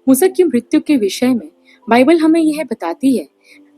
मूसा की मृत्यु के विषय में बाइबल हमें यह बताती है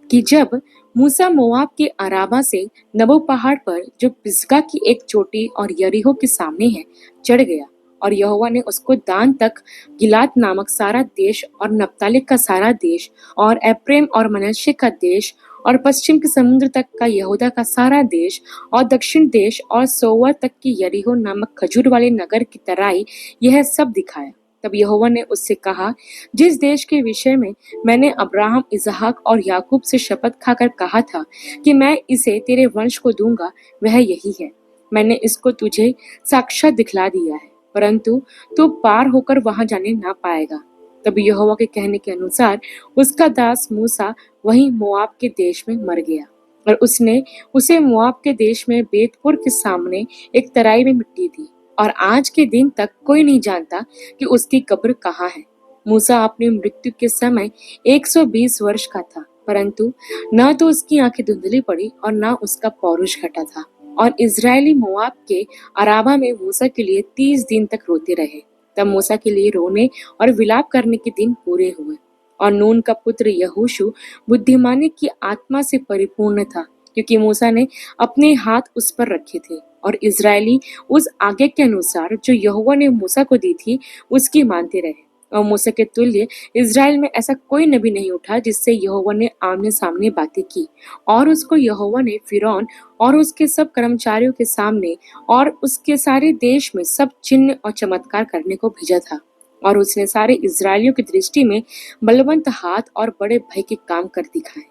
कि जब मूसा मोआब के अराबा से नबो पहाड़ पर जो पिसगा की एक चोटी और यरीहो के सामने है चढ़ गया, और यहोवा ने उसको दान तक गिलाद नामक सारा देश और नप्ताली का सारा देश और एप्रैम और मनश्शे का देश और पश्चिम के समुद्र तक का यहूदा का सारा देश और दक्षिण देश और सोवर तक की यरीहो नामक खजूर वाले नगर की तराई, यह सब दिखाया। तब यहोवा ने उससे कहा, जिस देश के विषय में मैंने अब्राहम, इसहाक और याकूब से शपथ खाकर कहा था कि मैं इसे तेरे वंश को दूंगा, वह यही है। मैंने इसको तुझे साक्षात दिखला दिया है, परंतु तू पार होकर वहां जाने ना पाएगा। तब यहोवा के कहने के अनुसार उसका दास मूसा वहीं मोआब के देश में मर गया, और उसने उसे मोआब के देश में बेतपुर के सामने एक तराई में मिट्टी दी, और आज के दिन तक कोई नहीं जानता कि उसकी कब्र कहाँ है। मूसा अपनी मृत्यु के समय 120 वर्ष का था, परंतु न तो उसकी आंखें धुंधली पड़ी और न उसका पौरुष घटा था। और इजरायली मोआब के अराबा में मूसा के लिए 30 दिन तक रोते रहे। तब मूसा के लिए रोने और विलाप करने के दिन पूरे हुए। और नून का पुत्र यहोशू बुद्धिमानी की आत्मा से परिपूर्ण था, क्योंकि मूसा ने अपने हाथ उस पर रखे थे, और इजरायली उस आज्ञा के अनुसार जो यहोवा ने मूसा को दी थी उसकी मानते रहे। और मूसा के तुल्य इजराइल में ऐसा कोई नबी नहीं उठा जिससे यहोवा ने आमने सामने बातें की। और उसको यहोवा ने फिरौन और उसके सब कर्मचारियों के सामने और उसके सारे देश में सब चिन्ह और चमत्कार करने को भेजा था। और उसने सारे इजरायलियों की दृष्टि में बलवंत हाथ और बड़े भय के काम कर दिखाए।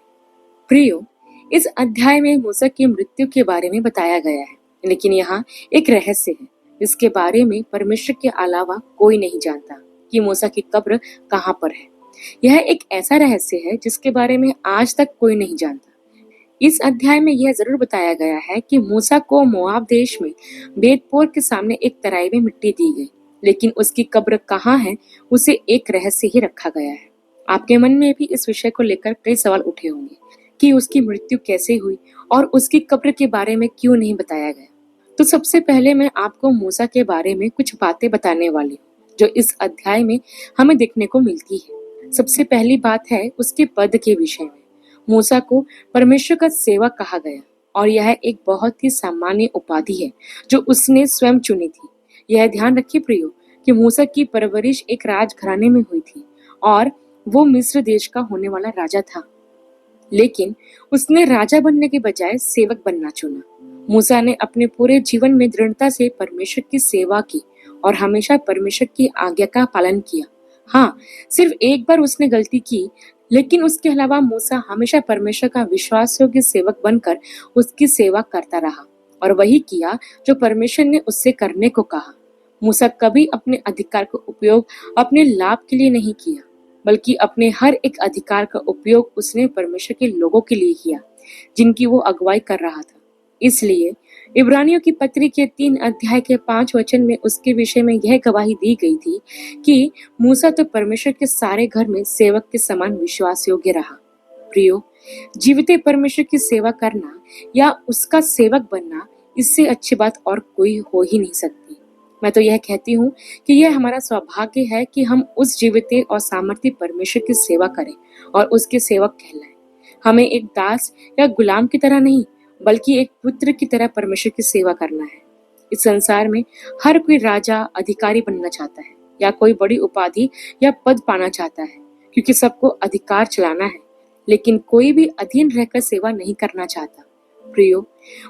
प्रियो, इस अध्याय में मूसा की मृत्यु के बारे में बताया गया है, लेकिन यहाँ एक रहस्य है। इसके बारे में परमेश्वर के अलावा कोई नहीं जानता कि मूसा की कब्र कहाँ पर है। यह एक ऐसा रहस्य है जिसके बारे में आज तक कोई नहीं जानता। इस अध्याय में यह जरूर बताया गया है कि मूसा को मोआब देश में बेतपोर के सामने एक तराई में मिट्टी दी गई, लेकिन उसकी कब्र कहाँ है उसे एक रहस्य ही रखा गया है। आपके मन में भी इस विषय को लेकर कई सवाल उठे होंगे कि उसकी मृत्यु कैसे हुई और उसकी कब्र के बारे में क्यों नहीं बताया गया। तो सबसे पहले मैं आपको मूसा के बारे में कुछ बातें बताने वाली हूँ जो इस अध्याय में हमें देखने को मिलती है। सबसे पहली बात है उसके पद के विषय में। मूसा को परमेश्वर का सेवक कहा गया, और यह एक बहुत ही सामान्य उपाधि है जो उसने स्वयं चुनी थी। यह ध्यान रखिए प्रियो कि मूसा की परवरिश एक राजघराने में हुई थी और वो मिस्र देश का होने वाला राजा था, लेकिन उसने राजा बनने के बजाय सेवक बनना चुना। मूसा ने अपने पूरे जीवन में दृढ़ता से परमेश्वर की सेवा की और हमेशा परमेश्वर की आज्ञा का पालन किया। हाँ, सिर्फ एक बार उसने गलती की, लेकिन उसके अलावा मूसा हमेशा परमेश्वर का विश्वास योग्य सेवक बनकर उसकी सेवा करता रहा और वही किया जो परमेश्वर ने उससे करने को कहा। मूसा कभी अपने अधिकार का उपयोग अपने लाभ के लिए नहीं किया, बल्कि अपने हर एक अधिकार का उपयोग उसने परमेश्वर के लोगों के लिए किया जिनकी वो अगुवाई कर रहा था। इसलिए इब्रानियों की पत्री के 3 अध्याय के 5 वचन में उसके विषय में यह गवाही दी गई थी कि मूसा तो परमेश्वर के सारे घर में सेवक के समान विश्वास योग्य रहा। प्रियो, जीवित परमेश्वर की सेवा करना या उसका सेवक बनना, इससे अच्छी बात और कोई हो ही नहीं सकती। मैं तो यह कहती हूँ कि यह हमारा सौभाग्य है कि हम उस जीवित और सामर्थ्य परमेश्वर की सेवा करें और उसके सेवक कहलाएं। हमें एक दास या गुलाम की तरह नहीं, बल्कि एक पुत्र की तरह परमेश्वर की सेवा करना है। इस संसार में हर कोई राजा, अधिकारी बनना चाहता है या कोई बड़ी उपाधि या पद पाना चाहता है, क्योंकि सबको अधिकार चलाना है, लेकिन कोई भी अधीन रहकर सेवा नहीं करना चाहता। प्रियो,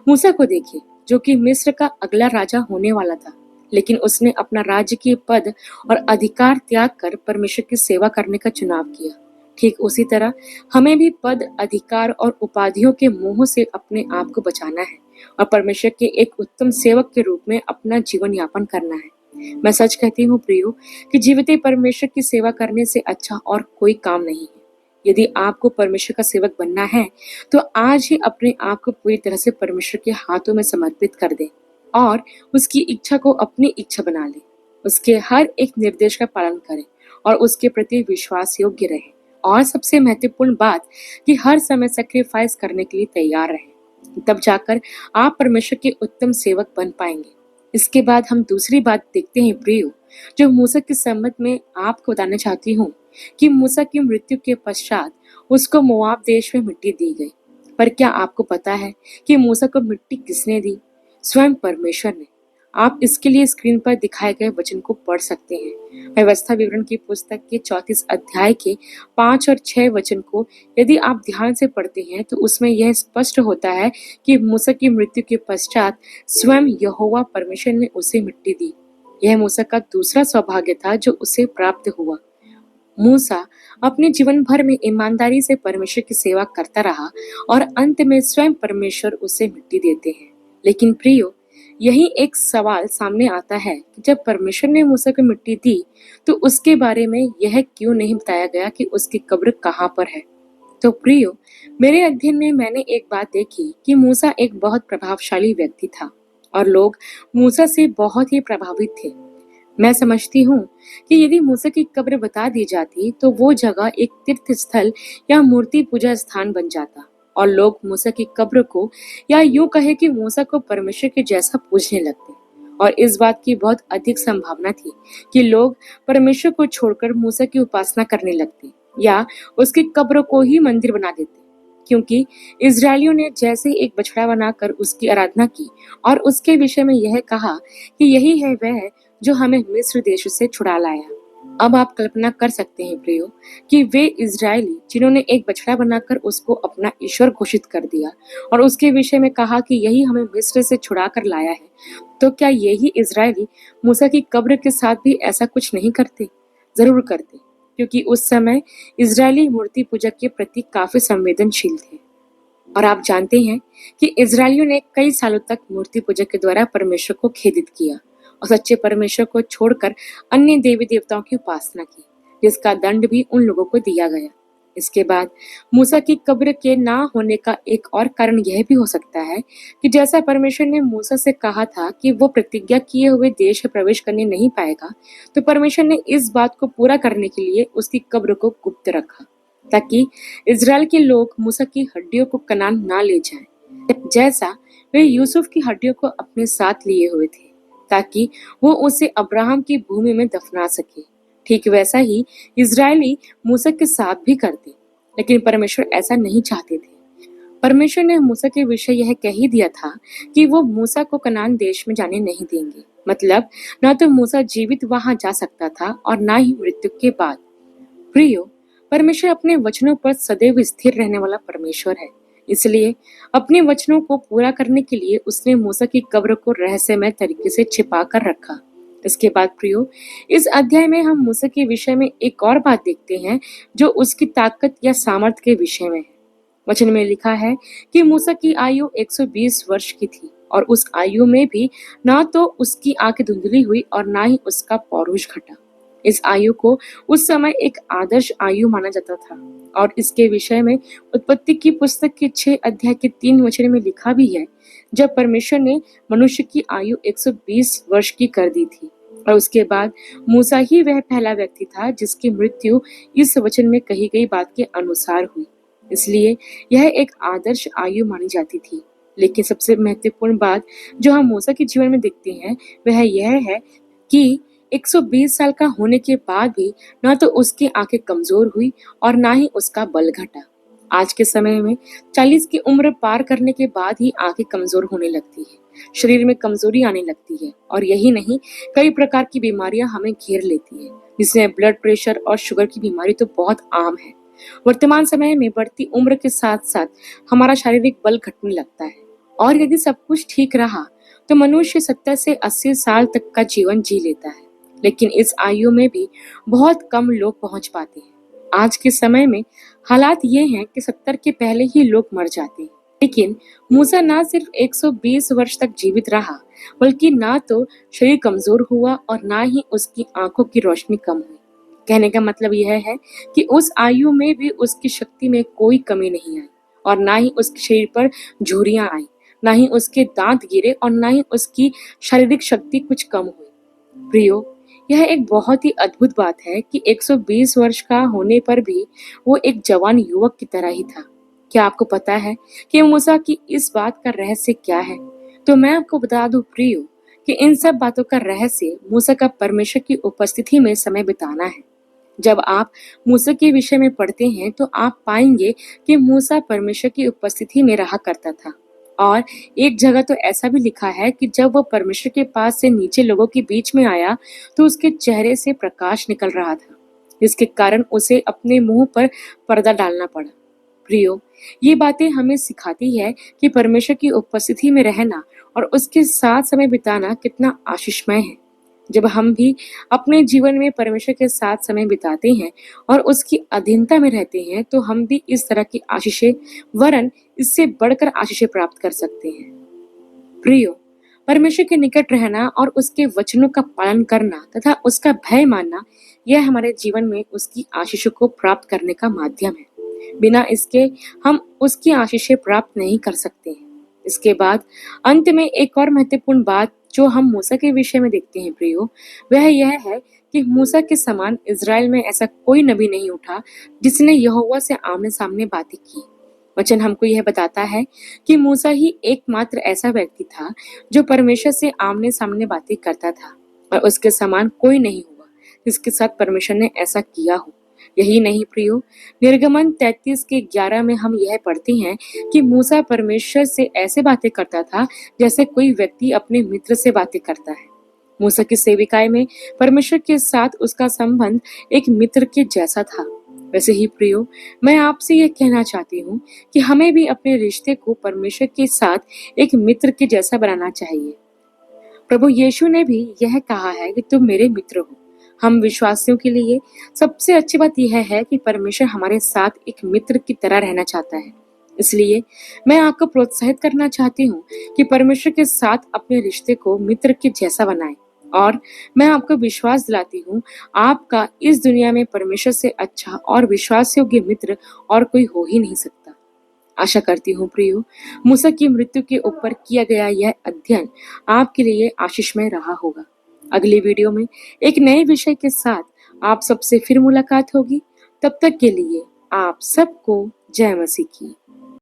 मूसा को देखिए जो कि मिस्र का अगला राजा होने वाला था, लेकिन उसने अपना राज्य के पद और अधिकार त्याग कर परमेश्वर की सेवा करने का चुनाव किया। ठीक उसी तरह हमें भी पद, अधिकार और उपाधियों के मोह से अपने आप को बचाना है और परमेश्वर के एक उत्तम सेवक के रूप में अपना जीवन यापन करना है। मैं सच कहती हूँ प्रियो कि जीवित परमेश्वर की सेवा करने से अच्छा और कोई काम नहीं है। यदि आपको परमेश्वर का सेवक बनना है तो आज ही अपने आप को पूरी तरह से परमेश्वर के हाथों में समर्पित कर दे और उसकी इच्छा को अपनी इच्छा बना ले। उसके हर एक निर्देश का पालन करें और उसके प्रति विश्वास योग्य रहे, और सबसे महत्वपूर्ण बात कि हर समय सैक्रिफाइस करने के लिए तैयार रहें। तब जाकर आप परमेश्वर के उत्तम सेवक बन पाएंगे। इसके बाद हम दूसरी बात देखते हैं प्रियो, जो मूसा के संबंध में आपको बताना चाहती हूँ, कि मूसा की मृत्यु के पश्चात उसको मोआब देश में मिट्टी दी गई। पर क्या आपको पता है कि मूसा को मिट्टी किसने दी? स्वयं परमेश्वर ने। आप इसके लिए स्क्रीन पर दिखाए गए वचन को पढ़ सकते हैं। व्यवस्था विवरण की पुस्तक के 34 अध्याय के 5 और 6 वचन को यदि आप ध्यान से पढ़ते हैं तो उसमें यह स्पष्ट होता है कि मूसा की मृत्यु के पश्चात स्वयं यहोवा परमेश्वर ने उसे मिट्टी दी। यह मूसा का दूसरा सौभाग्य था जो उसे प्राप्त हुआ। मूसा अपने जीवन भर में ईमानदारी से परमेश्वर की सेवा करता रहा और अंत में स्वयं परमेश्वर उसे मिट्टी देते हैं। लेकिन प्रियो, यही एक सवाल सामने आता है कि जब परमेश्वर ने मूसा को मिट्टी दी तो उसके बारे में यह क्यों नहीं बताया गया कि उसकी कब्र कहाँ पर है? तो प्रियो, मेरे अध्ययन में मैंने एक बात देखी कि मूसा एक बहुत प्रभावशाली व्यक्ति था और लोग मूसा से बहुत ही प्रभावित थे। मैं समझती हूँ कि यदि मूसा की कब्र बता दी जाती तो वो जगह एक तीर्थ स्थल या मूर्ति पूजा स्थान बन जाता और लोग मूसा की कब्र को या यूं कहे कि मूसा को परमेश्वर के जैसा पूजने लगते। और इस बात की बहुत अधिक संभावना थी कि लोग परमेश्वर को छोड़कर मूसा की उपासना करने लगते या उसकी कब्र को ही मंदिर बना देते, क्योंकि इजरायलियों ने जैसे एक बछड़ा बनाकर उसकी आराधना की और उसके विषय में यह कहा कि यही है वह जो हमें मिस्र देश से छुड़ा लाया। अब आप कल्पना कर सकते हैं प्रियो कि वे इजरायली जिन्होंने एक बछड़ा बनाकर उसको अपना ईश्वर घोषित कर दिया और उसके विषय में कहा कि यही हमें मिस्र से छुड़ा कर लाया है, तो क्या यही इजरायली मूसा की कब्र के साथ भी ऐसा कुछ नहीं करते? जरूर करते, क्योंकि उस समय इजरायली मूर्ति पूजक के प्रति काफी संवेदनशील थे। और आप जानते हैं कि इजरायलियों ने कई सालों तक मूर्ति पूजक के द्वारा परमेश्वर को खेदित किया और सच्चे परमेश्वर को छोड़कर अन्य देवी देवताओं की उपासना की, जिसका दंड भी उन लोगों को दिया गया। इसके बाद मूसा की कब्र के ना होने का एक और कारण यह भी हो सकता है कि जैसा परमेश्वर ने मूसा से कहा था कि वो प्रतिज्ञा किए हुए देश में प्रवेश करने नहीं पाएगा, तो परमेश्वर ने इस बात को पूरा करने के लिए उसकी कब्र को गुप्त रखा ताकि इजराइल के लोग मूसा की हड्डियों को कनान ना ले जाएं, जैसा वे यूसुफ की हड्डियों को अपने साथ लिए हुए थे ताकि वो उसे अब्राहम की भूमि में दफना सके। ठीक वैसा ही इजरायली मूसा के साथ भी करते, लेकिन परमेश्वर ऐसा नहीं चाहते थे। परमेश्वर ने मूसा के विषय यह कह ही दिया था कि वो मूसा को कनान देश में जाने नहीं देंगे। मतलब न तो मूसा जीवित वहां जा सकता था और न ही मृत्यु के बाद। प्रियो, परमेश्वर अपने वचनों पर सदैव स्थिर रहने वाला परमेश्वर है, इसलिए अपने वचनों को पूरा करने के लिए उसने मूसा की कब्र को रहस्यमय तरीके से छिपा कर रखा। इसके बाद प्रियो, इस अध्याय में हम मूसा के विषय में एक और बात देखते हैं जो उसकी ताकत या सामर्थ्य के विषय में है। वचन में लिखा है कि मूसा की आयु 120 वर्ष की थी और उस आयु में भी ना तो उसकी आंखें धुंधली हुई और ना ही उसका पौरुष घटा। इस आयु को उस समय एक आदर्श आयु माना जाता था और इसके विषय में उत्पत्ति की पुस्तक के 6 अध्याय के 3 वचन में लिखा भी है, जब परमेश्वर ने मनुष्य की आयु 120 वर्ष की कर दी थी और उसके बाद मूसा ही वह पहला व्यक्ति था जिसकी मृत्यु इस वचन में कही गई बात के अनुसार हुई। इसलिए यह एक आदर्श आयु मानी जाती थी। लेकिन सबसे महत्वपूर्ण बात जो हम मूसा के जीवन में देखते हैं वह यह है कि 120 साल का होने के बाद भी न तो उसकी आंखें कमजोर हुई और ना ही उसका बल घटा। आज के समय में 40 की उम्र पार करने के बाद ही आंखें कमजोर होने लगती है, शरीर में कमजोरी आने लगती है और यही नहीं, कई प्रकार की बीमारियां हमें घेर लेती है, जिसमें ब्लड प्रेशर और शुगर की बीमारी तो बहुत आम है। वर्तमान समय में बढ़ती उम्र के साथ साथ हमारा शारीरिक बल घटने लगता है और यदि सब कुछ ठीक रहा तो मनुष्य 70 से 80 साल तक का जीवन जी लेता है, लेकिन इस आयु में भी बहुत कम लोग पहुंच पाते हैं। आज के समय में हालात ये हैं कि 70 के पहले ही लोग मर जाते हैं। लेकिन मूसा ना सिर्फ 120 वर्ष तक जीवित रहा, बल्कि ना तो शरीर कमजोर हुआ और ना ही उसकी आंखों की रोशनी कम हुई। कहने का मतलब यह है कि उस आयु में भी उसकी शक्ति में कोई कमी नहीं आई और ना ही उसके शरीर पर झुर्रियां आई, ना ही उसके दांत गिरे और ना ही उसकी शारीरिक शक्ति कुछ कम हुई। प्रियो, यह एक बहुत ही अद्भुत बात है कि 120 वर्ष का होने पर भी वो एक जवान युवक की तरह ही था। क्या आपको पता है कि मूसा की इस बात का रहस्य क्या है? तो मैं आपको बता दूं प्रियो कि इन सब बातों का रहस्य मूसा का परमेश्वर की उपस्थिति में समय बिताना है। जब आप मूसा के विषय में पढ़ते हैं तो आप पाएंगे कि मूसा परमेश्वर की उपस्थिति में रहा करता था। और एक जगह तो ऐसा भी लिखा है कि जब वो परमेश्वर के पास से नीचे लोगों के बीच में आया तो उसके चेहरे से प्रकाश निकल रहा था, जिसके कारण उसे अपने मुंह पर पर्दा डालना पड़ा। प्रियो, ये बातें हमें सिखाती है कि परमेश्वर की उपस्थिति में रहना और उसके साथ समय बिताना कितना आशीषमय है। जब हम भी अपने जीवन में परमेश्वर के साथ समय बिताते हैं और उसकी अधीनता में रहते हैं तो हम भी इस तरह की आशीषें वरन इससे बढ़कर आशीषें प्राप्त कर सकते हैं। प्रियो, परमेश्वर के निकट रहना और उसके वचनों का पालन करना तथा उसका भय मानना, यह हमारे जीवन में उसकी आशीषों को प्राप्त करने का माध्यम है। बिना इसके हम उसकी आशीषें प्राप्त नहीं कर सकते हैं। इसके बाद अंत में एक और महत्वपूर्ण बात जो हम मूसा के विषय में देखते हैं प्रियो, वह यह है कि मूसा के समान इज़राइल में ऐसा कोई नबी नहीं उठा जिसने यहोवा से आमने सामने बातें की। वचन हमको यह बताता है कि मूसा ही एकमात्र ऐसा व्यक्ति था जो परमेश्वर से आमने सामने बातें करता था और उसके समान कोई नहीं हुआ जिसके साथ परमेश्वर ने ऐसा किया हो। यही नहीं प्रियो, निर्गमन 33 के 11 में हम यह पढ़ते हैं कि मूसा परमेश्वर से ऐसे बातें करता था जैसे कोई व्यक्ति अपने मित्र से बातें करता है। मूसा की सेविकाई में परमेश्वर के साथ उसका संबंध एक मित्र के जैसा था। वैसे ही प्रियो, मैं आपसे यह कहना चाहती हूँ कि हमें भी अपने रिश्ते को परमेश्वर के साथ एक मित्र के जैसा बनाना चाहिए। प्रभु यीशु ने भी यह कहा है कि तुम मेरे मित्र हो। हम विश्वासियों के लिए सबसे अच्छी बात यह है कि परमेश्वर हमारे साथ एक मित्र की तरह रहना चाहता है। इसलिए मैं आपको प्रोत्साहित करना चाहती हूँ कि परमेश्वर के साथ अपने रिश्ते को मित्र के जैसा बनाएं। और मैं आपको विश्वास दिलाती हूँ, आपका इस दुनिया में परमेश्वर से अच्छा और विश्वास योग्य मित्र और कोई हो ही नहीं सकता। आशा करती हूँ प्रियो, मूसा की मृत्यु के ऊपर किया गया यह अध्ययन आपके लिए आशीषमय रहा होगा। अगली वीडियो में एक नए विषय के साथ आप सबसे फिर मुलाकात होगी। तब तक के लिए आप सबको जय मसीह की।